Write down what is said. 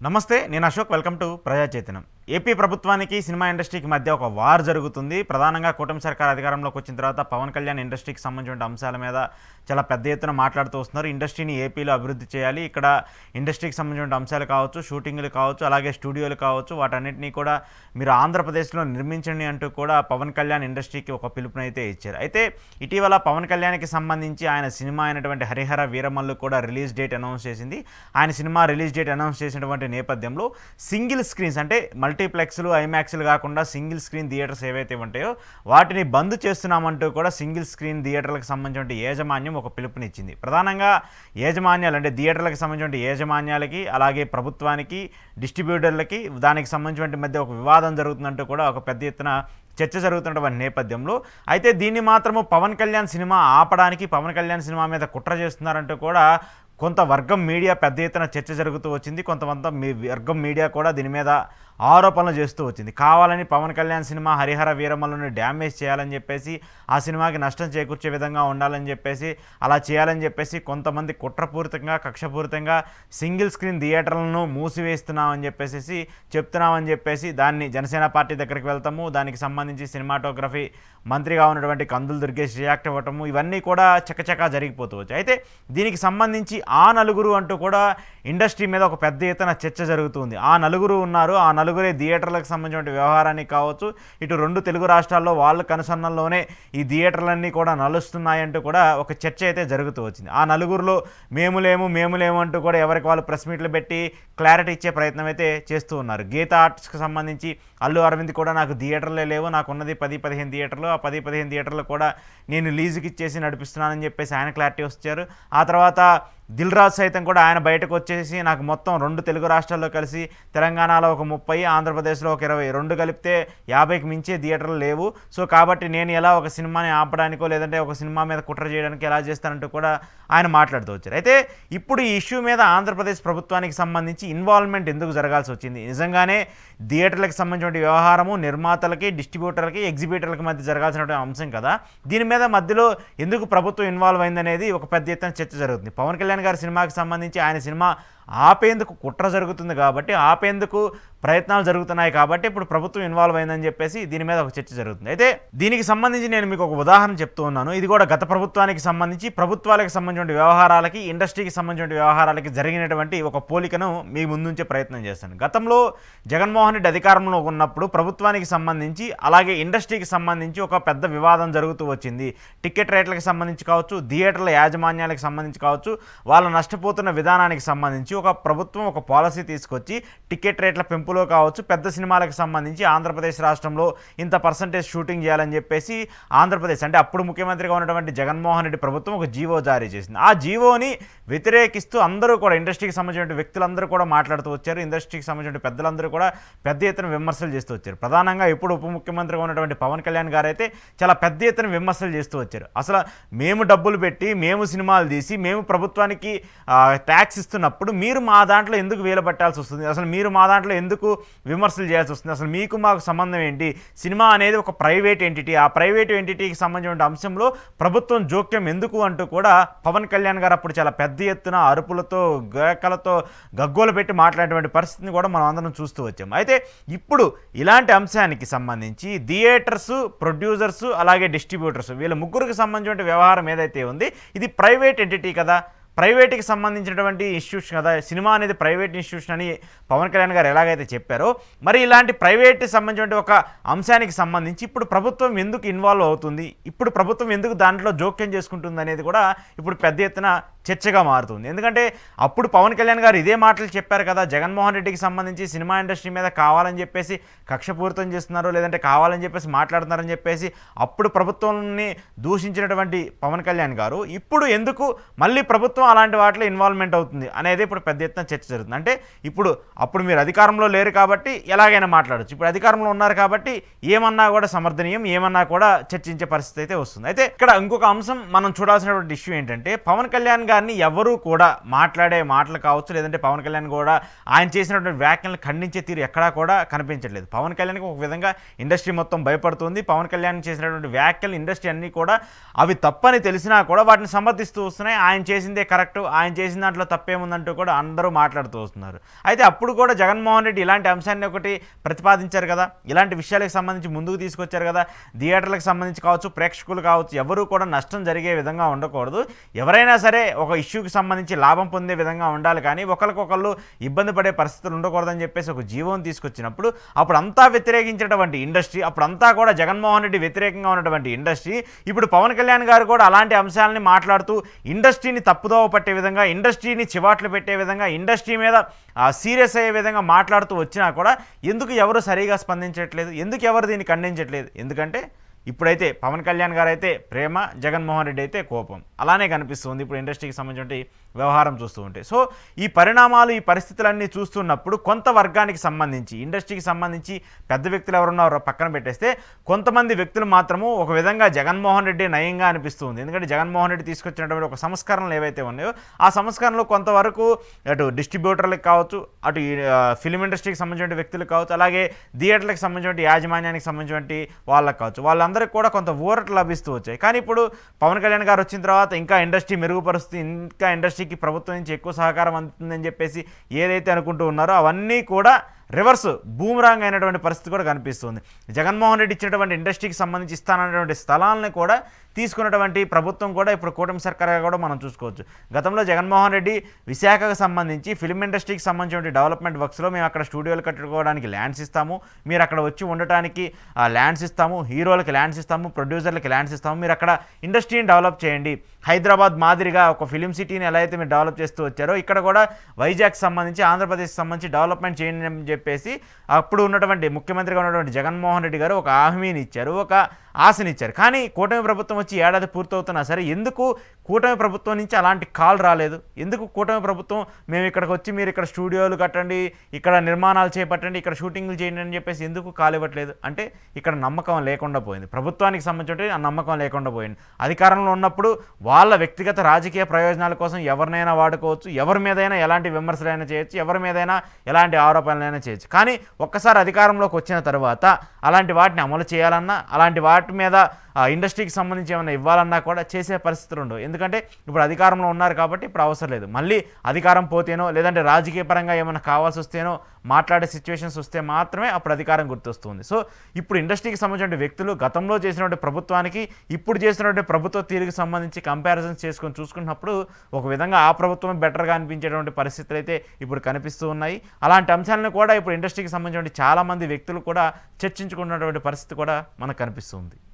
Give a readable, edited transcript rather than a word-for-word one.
నమస్తే, నేను Ashok. Welcome to ప్రజా చైతన్యం. ఏపీ ప్రభుత్వానికి సినిమా ఇండస్ట్రీకి మధ్య ఒక వార్ జరుగుతుంది. ప్రధానంగా కూటమి సర్కార్ అధికారంలోకి వచ్చిన తర్వాత పవన్ కళ్యాణ్ ఇండస్ట్రీకి సంబంధించిన అంశాల మీద చాలా పెద్ద ఎత్తున మాట్లాడుతూ వస్తున్నారు. ఇండస్ట్రీని ఏపీలో అభివృద్ధి చేయాలి, ఇక్కడ ఇండస్ట్రీకి సంబంధించిన అంశాలు కావచ్చు, షూటింగ్లు కావచ్చు, అలాగే స్టూడియోలు కావచ్చు, వాటన్నిటినీ కూడా మీరు ఆంధ్రప్రదేశ్లో నిర్మించండి అంటూ కూడా పవన్ కళ్యాణ్ ఇండస్ట్రీకి ఒక పిలుపునైతే ఇచ్చారు. అయితే ఇటీవల పవన్ కళ్యాణ్కి సంబంధించి ఆయన సినిమా అయినటువంటి హరిహర వీరమల్లు కూడా రిలీజ్ డేట్ అనౌన్స్ చేసింది. ఆయన సినిమా రిలీజ్ డేట్ అనౌన్స్ చేసినటువంటి నేపథ్యంలో సింగిల్ స్క్రీన్స్ అంటే మల్టీప్లెక్స్లు, ఐమాక్స్లు కాకుండా సింగిల్ స్క్రీన్ థియేటర్స్ ఏవైతే ఉంటాయో వాటిని బంద్ చేస్తున్నామంటూ కూడా సింగిల్ స్క్రీన్ థియేటర్లకు సంబంధించిన యాజమాన్యం ఒక పిలుపునిచ్చింది. ప్రధానంగా యాజమాన్యాలు అంటే థియేటర్లకు సంబంధించిన యాజమాన్యాలకి, అలాగే ప్రభుత్వానికి, డిస్ట్రిబ్యూటర్లకి దానికి సంబంధించిన మధ్య ఒక వివాదం జరుగుతుందంటూ కూడా ఒక పెద్ద ఎత్తున చర్చ జరుగుతున్నటువంటి నేపథ్యంలో అయితే దీన్ని మాత్రము పవన్ కళ్యాణ్ సినిమా ఆపడానికి, పవన్ కళ్యాణ్ సినిమా మీద కుట్ర చేస్తున్నారంటూ కూడా కొంత వర్గం మీడియా పెద్ద ఎత్తున చర్చ జరుగుతూ వచ్చింది. కొంతమంది వర్గం మీడియా కూడా దీని మీద ఆరోపణలు చేస్తూ వచ్చింది. కావాలని పవన్ కళ్యాణ్ సినిమా హరిహర వీరమల్లుని డ్యామేజ్ చేయాలని చెప్పేసి, ఆ సినిమాకి నష్టం చేకూర్చే విధంగా ఉండాలని చెప్పేసి, అలా చేయాలని చెప్పేసి కొంతమంది కుట్రపూరితంగా, కక్షపూరితంగా సింగిల్ స్క్రీన్ థియేటర్లను మూసివేస్తున్నామని చెప్తున్నామని చెప్పేసి దాన్ని జనసేన పార్టీ దగ్గరికి వెళ్తాము, దానికి సంబంధించి సినిమాటోగ్రఫీ మంత్రిగా ఉన్నటువంటి కందులు దుర్గేష్ రియాక్ట్ అవ్వటము, ఇవన్నీ కూడా చకచకా జరిగిపోతూ వచ్చాయి. అయితే దీనికి సంబంధించి ఆ నలుగురు అంటూ కూడా ఇండస్ట్రీ మీద ఒక పెద్ద ఎత్తున చర్చ జరుగుతుంది. ఆ నలుగురు ఉన్నారు, ఆ నలుగురే థియేటర్లకు సంబంధించిన వ్యవహారానికి కావచ్చు, ఇటు రెండు తెలుగు రాష్ట్రాల్లో వాళ్ళ కనుసన్నల్లోనే ఈ థియేటర్లన్నీ కూడా నలుస్తున్నాయంటూ కూడా ఒక చర్చ అయితే జరుగుతూ వచ్చింది. ఆ నలుగురిలో మేములేము అంటూ కూడా ఎవరికి వాళ్ళు ప్రెస్ మీట్లు పెట్టి క్లారిటీ ఇచ్చే ప్రయత్నం అయితే చేస్తూ ఉన్నారు. గీతా ఆర్ట్స్కి సంబంధించి అల్లు అరవింద్ కూడా నాకు థియేటర్లే లేవు, నాకున్నది 10-15 థియేటర్లు, ఆ 10-15 థియేటర్లు కూడా నేను లీజుకి ఇచ్చేసి నడిపిస్తున్నానని చెప్పేసి ఆయన క్లారిటీ వచ్చారు. ఆ తర్వాత దిల్ రాజు సైతం కూడా ఆయన బయటకు వచ్చేసి నాకు మొత్తం రెండు తెలుగు రాష్ట్రాల్లో కలిసి తెలంగాణలో ఒక 30, ఆంధ్రప్రదేశ్లో ఒక 20, రెండు కలిపితే 50కి మించే థియేటర్లు లేవు. సో కాబట్టి నేను ఎలా ఒక సినిమాని ఆపడానికో లేదంటే ఒక సినిమా మీద కుట్ర చేయడానికి ఎలా చేస్తానంటూ కూడా ఆయన మాట్లాడుతూ వచ్చారు. అయితే ఇప్పుడు ఈ ఇష్యూ మీద ఆంధ్రప్రదేశ్ ప్రభుత్వానికి సంబంధించి ఇన్వాల్వ్మెంట్ ఎందుకు జరగాల్సి వచ్చింది? నిజంగానే థియేటర్లకు సంబంధించిన వ్యవహారము నిర్మాతలకి, డిస్ట్రిబ్యూటర్లకి, ఎగ్జిబిటర్లకి మధ్య జరగాల్సినటువంటి అంశం కదా. దీని మీద మధ్యలో ఎందుకు ప్రభుత్వం ఇన్వాల్వ్ అయిందనేది ఒక పెద్ద ఎత్తున చర్చ జరుగుతుంది. పవన్ కళ్యాణ్ గారి సినిమాకి సంబంధించి ఆయన సినిమా ఆపేందుకు కుట్ర జరుగుతుంది కాబట్టి, ఆపేందుకు ప్రయత్నాలు జరుగుతున్నాయి కాబట్టి ఇప్పుడు ప్రభుత్వం ఇన్వాల్వ్ అయిందని చెప్పేసి దీని మీద ఒక చర్చ జరుగుతుంది. అయితే దీనికి సంబంధించి నేను మీకు ఒక ఉదాహరణ చెప్తూ ఉన్నాను. ఇది కూడా గత ప్రభుత్వానికి సంబంధించి, ప్రభుత్వాలకు సంబంధించిన వ్యవహారాలకి, ఇండస్ట్రీకి సంబంధించిన వ్యవహారాలకి జరిగినటువంటి ఒక పోలికను మీ ముందుంచే ప్రయత్నం చేస్తాను. గతంలో జగన్మోహన్ రెడ్డి అధికారంలో ఉన్నప్పుడు ప్రభుత్వానికి సంబంధించి, అలాగే ఇండస్ట్రీకి సంబంధించి ఒక పెద్ద వివాదం జరుగుతూ వచ్చింది. టికెట్ రేట్లకు సంబంధించి కావచ్చు, థియేటర్ల యాజమాన్యాలకు సంబంధించి కావచ్చు, వాళ్ళు నష్టపోతున్న విధానానికి సంబంధించి ఒక ప్రభుత్వం ఒక పాలసీ తీసుకొచ్చి టికెట్ రేట్ల పెంపులో కావచ్చు, పెద్ద సినిమాలకు సంబంధించి ఆంధ్రప్రదేశ్ రాష్ట్రంలో ఇంత పర్సంటేజ్ షూటింగ్ చేయాలని చెప్పేసి ఆంధ్రప్రదేశ్ అంటే అప్పుడు ముఖ్యమంత్రిగా ఉన్నటువంటి జగన్మోహన్ రెడ్డి ప్రభుత్వం ఒక జీవో జారీ చేసింది. ఆ జీవోని వ్యతిరేకిస్తూ అందరూ కూడా, ఇండస్ట్రీకి సంబంధించిన వ్యక్తులందరూ కూడా మాట్లాడుతూ వచ్చారు. ఇండస్ట్రీకి సంబంధించిన పెద్దలందరూ కూడా పెద్ద ఎత్తున విమర్శలు చేస్తూ వచ్చారు. ప్రధానంగా ఇప్పుడు ఉప ముఖ్యమంత్రిగా ఉన్నటువంటి పవన్ కళ్యాణ్ గారు అయితే చాలా పెద్ద ఎత్తున విమర్శలు చేస్తూ వచ్చారు. అసలు మేము డబ్బులు పెట్టి, మేము సినిమాలు తీసి, మేము ప్రభుత్వానికి ట్యాక్స్ ఇస్తున్నప్పుడు మీరు మా దాంట్లో ఎందుకు వేలు పట్టాల్సి వస్తుంది? అసలు మీరు మా దాంట్లో ఎందుకు విమర్శలు చేయాల్సి వస్తుంది? అసలు మీకు మాకు సంబంధం ఏంటి? సినిమా అనేది ఒక ప్రైవేట్ ఎంటిటీ, ఆ ప్రైవేట్ ఎంటిటీకి సంబంధించిన అంశంలో ప్రభుత్వం జోక్యం ఎందుకు అంటూ కూడా పవన్ కళ్యాణ్ గారు అప్పుడు చాలా పెద్ద ఎత్తున అరుపులతో, గేకలతో గగ్గోలు పెట్టి మాట్లాడేటువంటి పరిస్థితిని కూడా మనం అందరం చూస్తూ వచ్చాం. అయితే ఇప్పుడు ఇలాంటి అంశానికి సంబంధించి థియేటర్స్, ప్రొడ్యూసర్స్, అలాగే డిస్ట్రిబ్యూటర్స్, వీళ్ళ ముగ్గురికి సంబంధించిన వ్యవహారం ఏదైతే ఉంది, ఇది ప్రైవేట్ ఎంటిటీ కదా, ప్రైవేట్కి సంబంధించినటువంటి ఇన్స్టిట్యూషన్ కదా, సినిమా అనేది ప్రైవేట్ ఇన్స్టిట్యూషన్ అని పవన్ కళ్యాణ్ గారు ఎలాగైతే చెప్పారో, మరి ఇలాంటి ప్రైవేట్కి సంబంధించిన ఒక అంశానికి సంబంధించి ఇప్పుడు ప్రభుత్వం ఎందుకు ఇన్వాల్వ్ అవుతుంది, ఇప్పుడు ప్రభుత్వం ఎందుకు దాంట్లో జోక్యం చేసుకుంటుంది అనేది కూడా ఇప్పుడు పెద్ద ఎత్తున చర్చగా మారుతుంది. ఎందుకంటే అప్పుడు పవన్ కళ్యాణ్ గారు ఇదే మాటలు చెప్పారు కదా, జగన్మోహన్ రెడ్డికి సంబంధించి సినిమా ఇండస్ట్రీ మీద కావాలని చెప్పేసి కక్షపూరితం చేస్తున్నారు, లేదంటే కావాలని చెప్పేసి మాట్లాడుతున్నారని చెప్పేసి అప్పుడు ప్రభుత్వాన్ని దూషించినటువంటి పవన్ కళ్యాణ్ గారు ఇప్పుడు ఎందుకు మళ్ళీ ప్రభుత్వం అలాంటి వాటిలో ఇన్వాల్వ్మెంట్ అవుతుంది అనేది ఇప్పుడు పెద్ద ఎత్తున చర్చ జరుగుతుంది. అంటే అప్పుడు మీరు అధికారంలో లేరు కాబట్టి ఎలాగైనా మాట్లాడచ్చు, ఇప్పుడు అధికారంలో ఉన్నారు కాబట్టి ఏమన్నా కూడా సమర్థనీయం, ఏమన్నా కూడా చర్చించే పరిస్థితి అయితే వస్తుంది. అయితే ఇక్కడ ఇంకొక అంశం మనం చూడాల్సినటువంటి ఇష్యూ ఏంటంటే, పవన్ కళ్యాణ్ గారిని ఎవరు కూడా మాట్లాడే మాటలు కావచ్చు, లేదంటే పవన్ కళ్యాణ్ కూడా ఆయన చేసినటువంటి వ్యాఖ్యలను ఖండించే తీరు ఎక్కడా కూడా కనిపించట్లేదు. పవన్ కళ్యాణ్కి ఒక విధంగా ఇండస్ట్రీ మొత్తం భయపడుతుంది. పవన్ కళ్యాణ్ చేసినటువంటి వ్యాఖ్యలు ఇండస్ట్రీ అన్నీ కూడా అవి తప్పని తెలిసినా కూడా వాటిని సమర్థిస్తూ వస్తున్నాయి. ఆయన చేసిందే కరెక్ట్, ఆయన చేసిన దాంట్లో తప్పేముందంటూ కూడా అందరూ మాట్లాడుతూ వస్తున్నారు. అయితే అప్పుడు కూడా జగన్మోహన్ రెడ్డి ఇలాంటి అంశాన్ని ఒకటి ప్రతిపాదించారు కదా, ఇలాంటి విషయాలకు సంబంధించి ముందుకు తీసుకొచ్చారు కదా. థియేటర్లకు సంబంధించి కావచ్చు, ప్రేక్షకులు కావచ్చు, ఎవరు కూడా నష్టం జరిగే విధంగా ఉండకూడదు. ఎవరైనా సరే ఒక ఇష్యూకి సంబంధించి లాభం పొందే విధంగా ఉండాలి, కానీ ఒకరికొకళ్ళు ఇబ్బంది పడే పరిస్థితులు ఉండకూడదని చెప్పేసి ఒక జీవోని తీసుకొచ్చినప్పుడు అప్పుడు అంతా వ్యతిరేకించినటువంటి ఇండస్ట్రీ, అప్పుడంతా కూడా జగన్మోహన్ రెడ్డి వ్యతిరేకంగా ఉన్నటువంటి ఇండస్ట్రీ, ఇప్పుడు పవన్ కళ్యాణ్ గారు కూడా అలాంటి అంశాలని మాట్లాడుతూ ఇండస్ట్రీని తప్పుదోవ పట్టే విధంగా, ఇండస్ట్రీని చివాట్లు పెట్టే విధంగా, ఇండస్ట్రీ మీద సీరియస్ అయ్యే విధంగా మాట్లాడుతూ వచ్చినా కూడా ఎందుకు ఎవరు సరిగా స్పందించట్లేదు, ఎందుకు ఎవరు దీన్ని ఖండించట్లేదు? ఎందుకంటే ఇప్పుడైతే పవన్ కళ్యాణ్ గారు అయితే ప్రేమ, జగన్మోహన్ రెడ్డి అయితే కోపం, అలానే కనిపిస్తుంది ఇప్పుడు ఇండస్ట్రీకి సంబంధించిన వ్యవహారం చూస్తూ ఉంటే. సో ఈ పరిణామాలు, ఈ పరిస్థితులన్నీ చూస్తున్నప్పుడు కొంత వర్గానికి సంబంధించి, ఇండస్ట్రీకి సంబంధించి పెద్ద వ్యక్తులు ఎవరున్నారో పక్కన పెట్టేస్తే కొంతమంది వ్యక్తులు మాత్రము ఒక విధంగా జగన్మోహన్ రెడ్డి నయంగా అనిపిస్తుంది. ఎందుకంటే జగన్మోహన్ రెడ్డి తీసుకొచ్చినటువంటి ఒక సంస్కరణలు ఏవైతే ఉన్నాయో ఆ సంస్కరణలు కొంతవరకు అటు డిస్ట్రిబ్యూటర్లకు కావచ్చు, అటు ఫిలిం ఇండస్ట్రీకి సంబంధించిన వ్యక్తులకు కావచ్చు, అలాగే థియేటర్లకు సంబంధించిన యాజమాన్యానికి సంబంధించిన వాళ్ళకి కావచ్చు, వాళ్ళందరికీ కూడా కొంత ఊరట లభిస్తూ వచ్చాయి. కానీ ఇప్పుడు పవన్ కళ్యాణ్ గారు వచ్చిన తర్వాత ఇంకా ఇండస్ట్రీ మెరుగుపరుస్తుంది, ఇంకా ఇండస్ట్రీకి ప్రభుత్వం నుంచి ఎక్కువ సహకారం అందుతుందని చెప్పేసి ఏదైతే అనుకుంటూ ఉన్నారో అవన్నీ కూడా రివర్స్ బూమరాంగ్ అయినటువంటి పరిస్థితి కూడా కనిపిస్తుంది. జగన్మోహన్ రెడ్డి ఇచ్చినటువంటి ఇండస్ట్రీకి సంబంధించి ఇస్తానన్నటువంటి స్థలాలని కూడా తీసుకున్నటువంటి ప్రభుత్వం కూడా ఇప్పుడు కూటమి సర్కార్గా కూడా మనం చూసుకోవచ్చు. గతంలో జగన్మోహన్ రెడ్డి విశాఖకు సంబంధించి ఫిలిం ఇండస్ట్రీకి సంబంధించిన డెవలప్మెంట్ వర్క్స్లో మేము అక్కడ స్టూడియోలు కట్టుకోవడానికి ల్యాండ్స్ ఇస్తాము, మీరు అక్కడ వచ్చి ఉండటానికి ల్యాండ్స్ ఇస్తాము, హీరోలకి ల్యాండ్స్ ఇస్తాము, ప్రొడ్యూసర్లకి ల్యాండ్స్ ఇస్తాము, మీరు అక్కడ ఇండస్ట్రీని డెవలప్ చేయండి. హైదరాబాద్ మాదిరిగా ఒక ఫిలిం సిటీని ఎలా అయితే మీరు డెవలప్ చేస్తూ వచ్చారో ఇక్కడ కూడా వైజాగ్కి సంబంధించి, ఆంధ్రప్రదేశ్కి సంబంధించి డెవలప్మెంట్ చేయండి అని చెప్పేసి అప్పుడు ఉన్నటువంటి ముఖ్యమంత్రిగా ఉన్నటువంటి జగన్మోహన్ రెడ్డి గారు ఒక హామీని ఇచ్చారు, ఒక ఆశనిచ్చారు. కానీ కూటమి ప్రభుత్వం వచ్చి ఏడాది పూర్తవుతున్నా సరే ఎందుకు కూటమి ప్రభుత్వం నుంచి అలాంటి కాల్ రాలేదు? ఎందుకు కూటమి ప్రభుత్వం మేము ఇక్కడికి వచ్చి మీరు ఇక్కడ స్టూడియోలు కట్టండి, ఇక్కడ నిర్మాణాలు చేపట్టండి, ఇక్కడ షూటింగ్లు చేయండి అని చెప్పేసి ఎందుకు కాల్ ఇవ్వట్లేదు? అంటే ఇక్కడ నమ్మకం లేకుండా పోయింది, ప్రభుత్వానికి సంబంధించి ఆ నమ్మకం లేకుండా పోయింది. అధికారంలో ఉన్నప్పుడు వాళ్ళ వ్యక్తిగత రాజకీయ ప్రయోజనాల కోసం ఎవరినైనా వాడుకోవచ్చు, ఎవరి మీదైనా ఎలాంటి విమర్శలైనా చేయొచ్చు, ఎవరి మీదైనా ఎలాంటి ఆరోపణలైనా చేయొచ్చు. కానీ ఒక్కసారి అధికారంలోకి వచ్చిన తర్వాత అలాంటి వాటిని అమలు చేయాలన్నా, అలాంటి వాటి మీద ఇండస్ట్రీకి సంబంధించి ఏమైనా ఇవ్వాలన్నా కూడా చేసే పరిస్థితులు ఉండవు. ఎందుకంటే ఇప్పుడు అధికారంలో ఉన్నారు కాబట్టి ఇప్పుడు అవసరం లేదు. మళ్ళీ అధికారం పోతేనో లేదంటే రాజకీయ పరంగా ఏమైనా కావాల్సి వస్తేనో మాట్లాడే సిచ్యువేషన్స్ వస్తే మాత్రమే అప్పుడు అధికారం గుర్తొస్తుంది. సో ఇప్పుడు ఇండస్ట్రీకి సంబంధించిన వ్యక్తులు గతంలో చేసినటువంటి ప్రభుత్వానికి ఇప్పుడు చేసినటువంటి ప్రభుత్వ తీరుకి సంబంధించి కంపారిజన్స్ చేసుకొని చూసుకున్నప్పుడు ఒక విధంగా ఆ ప్రభుత్వం బెటర్గా అనిపించేటువంటి పరిస్థితులు అయితే ఇప్పుడు కనిపిస్తూ ఉన్నాయి. అలాంటి అంశాలను కూడా ఇప్పుడు ఇండస్ట్రీకి సంబంధించిన చాలామంది వ్యక్తులు కూడా చర్చించుకున్నటువంటి పరిస్థితి కూడా మనకు కనిపిస్తుంది.